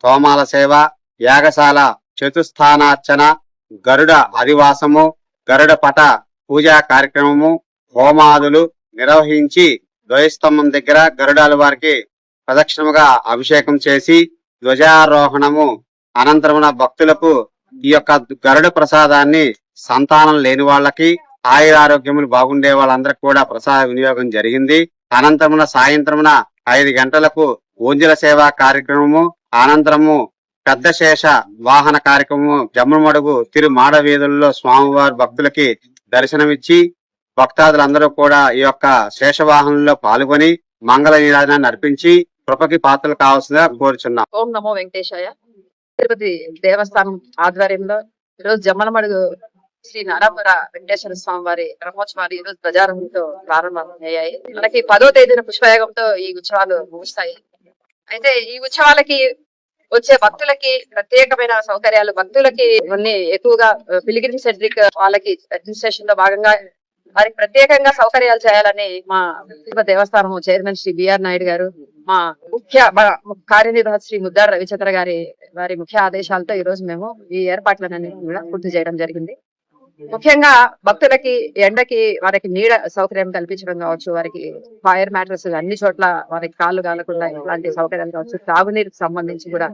తోమాల సేవ, యాగశాల చతుస్థానార్చన, గరుడ అధివాసము, గరుడ పట పూజా కార్యక్రమము, హోమాదులు నిర్వహించి ధ్వజస్తంభం దగ్గర గరుడాల వారికి ప్రదక్షిణముగా అభిషేకం చేసి ధ్వజారోహణము అనంతరమున భక్తులకు ఈ యొక్క గరుడ ప్రసాదాన్ని సంతానం లేని వాళ్ళకి, ఆయురారోగ్యములు బాగుండే వాళ్ళందరికీ కూడా ప్రసాద వినియోగం జరిగింది. అనంతరమున సాయంత్రమున 5 గంటలకు ఊంజల సేవా కార్యక్రమము, అనంతరము పెద్ద శేష వాహన కార్యక్రమము జమ్మమడుగు తిరు మాడ వీధుల్లో స్వామివారి భక్తులకి దర్శనమిచ్చి భక్తాదులందరూ కూడా ఈ యొక్క శేషవాహనంలో పాల్గొని మంగళ నీరాజనాన్ని అర్పించి కృపకి పాత్రలు కావాల్సిందిగా కోరుచున్నాం. ఓం నమో వెంకటేశాయ. తిరుపతి దేవస్థానం ఆధ్వర్యంలో ఈరోజు జమ్మలమడుగు శ్రీ నారాపుర వెంకటేశ్వర స్వామి వారి బ్రహ్మోత్సవాలు ఈరోజు ధ్వజారోహణతో ప్రారంభమయ్యాయి. మనకి 10వ తేదీన పుష్పయాగంతో ఈ ఉత్సవాలు ముగుస్తాయి. అయితే ఈ ఉత్సవాలకి వచ్చే భక్తులకి ప్రత్యేకమైన సౌకర్యాలు, భక్తులకి ఇవన్నీ ఎక్కువగా పిలిగ్రిమ్ సెంట్రిక్ వాళ్ళకి అడ్మినిస్ట్రేషన్ లో భాగంగా వారికి ప్రత్యేకంగా సౌకర్యాలు చేయాలని మా తిరుపతి దేవస్థానం చైర్మన్ శ్రీ బిఆర్ నాయుడు గారు, మా కార్యనిర్వాహక శ్రీ ముద్దాడ రవిచంద్ర వారి ముఖ్య ఆదేశాలతో ఈ రోజు మేము ఈ ఏర్పాట్లన్నీ కూడా పూర్తి చేయడం జరిగింది. ముఖ్యంగా భక్తులకి ఎండకి వారికి నీడ సౌకర్యం కల్పించడం కావచ్చు, వారికి ఫైర్ మ్యాట్రస్ అన్ని చోట్ల వారికి కాళ్ళు కాలకుండా ఇలాంటి సౌకర్యాలు కావచ్చు, తాగునీరుకు సంబంధించి కూడా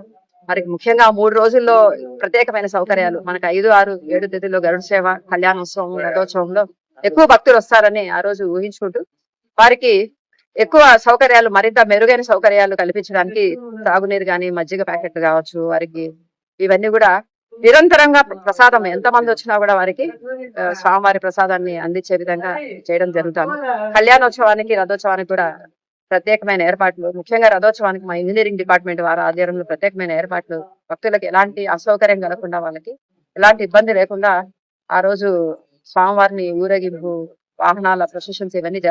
వారికి ముఖ్యంగా 3 రోజుల్లో ప్రత్యేకమైన సౌకర్యాలు మనకు 5, 6, 7 తేదీలో గరుడ సేవ, కళ్యాణోత్సవం, రథోత్సవంలో ఎక్కువ భక్తులు వస్తారని ఆ రోజు ఊహించుకుంటూ వారికి ఎక్కువ సౌకర్యాలు, మరింత మెరుగైన సౌకర్యాలు కల్పించడానికి తాగునీరు గాని, మజ్జిగ ప్యాకెట్లు కావచ్చు, వారికి ఇవన్నీ కూడా నిరంతరంగా ప్రసాదం ఎంతమంది వచ్చినా కూడా వారికి స్వామివారి ప్రసాదాన్ని అందించే విధంగా చేయడం జరుగుతుంది. కళ్యాణోత్సవానికి, రథోత్సవానికి కూడా ప్రత్యేకమైన ఏర్పాట్లు, ముఖ్యంగా రథోత్సవానికి మా ఇంజనీరింగ్ డిపార్ట్మెంట్ వారి ఆధ్వర్యంలో ప్రత్యేకమైన ఏర్పాట్లు, భక్తులకు ఎలాంటి అసౌకర్యం కలగకుండా, వాళ్ళకి ఎలాంటి ఇబ్బంది లేకుండా ఆ రోజు స్వామివారిని ఊరేగింపు, వాహనాల ప్రొసెషన్స్ ఇవన్నీ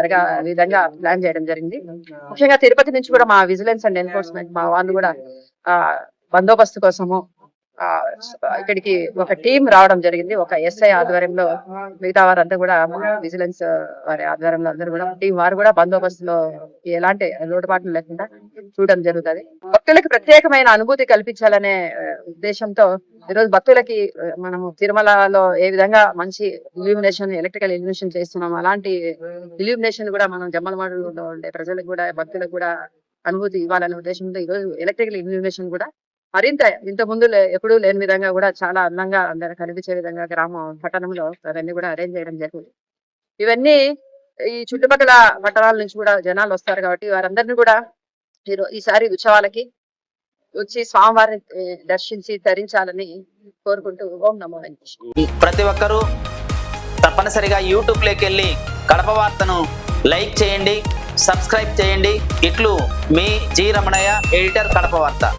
విధంగా ప్లాన్ చేయడం జరిగింది. ముఖ్యంగా తిరుపతి నుంచి కూడా మా విజిలెన్స్ అండ్ ఎన్ఫోర్స్మెంట్ మా వాళ్ళు కూడా బందోబస్తు కోసము ఇక్కడికి ఒక టీం రావడం జరిగింది. ఒక ఎస్ఐ ఆధ్వర్యంలో, మిగతా వారంతా కూడా విజిలెన్స్ వారి ఆధ్వర్యంలో అందరూ కూడా టీం వారు కూడా బందోబస్తులో ఎలాంటి లోటుపాట్లు లేకుండా చూడడం జరుగుతుంది. భక్తులకి ప్రత్యేకమైన అనుభూతి కల్పించాలనే ఉద్దేశంతో ఈరోజు భక్తులకి మనము తిరుమలలో ఏ విధంగా మంచి ఇల్యూమినేషన్, ఎలక్ట్రికల్ ఇల్యూమినేషన్ చేస్తున్నాం, అలాంటి ఇల్యూమినేషన్ కూడా మనం జమ్మలమడుగులో ఉండే ప్రజలకు కూడా, భక్తులకు కూడా అనుభూతి ఇవ్వాలనే ఉద్దేశంతో ఈరోజు ఎలక్ట్రికల్ ఇల్యూమినేషన్ కూడా మరింత ఇంత ముందు ఎప్పుడూ లేని విధంగా కూడా చాలా అందంగా అందరూ కనిపించే విధంగా పట్టణంలో అవన్నీ కూడా అరేంజ్ చేయడం జరిగింది. ఇవన్నీ ఈ చుట్టుపక్కల పట్టణాల నుంచి కూడా జనాలు వస్తారు కాబట్టి వారందరినీ కూడా ఈసారి ఉత్సవాలకి వచ్చి స్వామివారిని దర్శించి తరించాలని కోరుకుంటూ ఓం నమో వెంకటేశ్వర. ప్రతి ఒక్కరూ తప్పనిసరిగా యూట్యూబ్ లోకి వెళ్ళి కడప వార్తను లైక్ చేయండి, సబ్స్క్రైబ్ చేయండి. ఇట్లు మీ జి రమణయ్య, ఎడిటర్, కడప వార్త.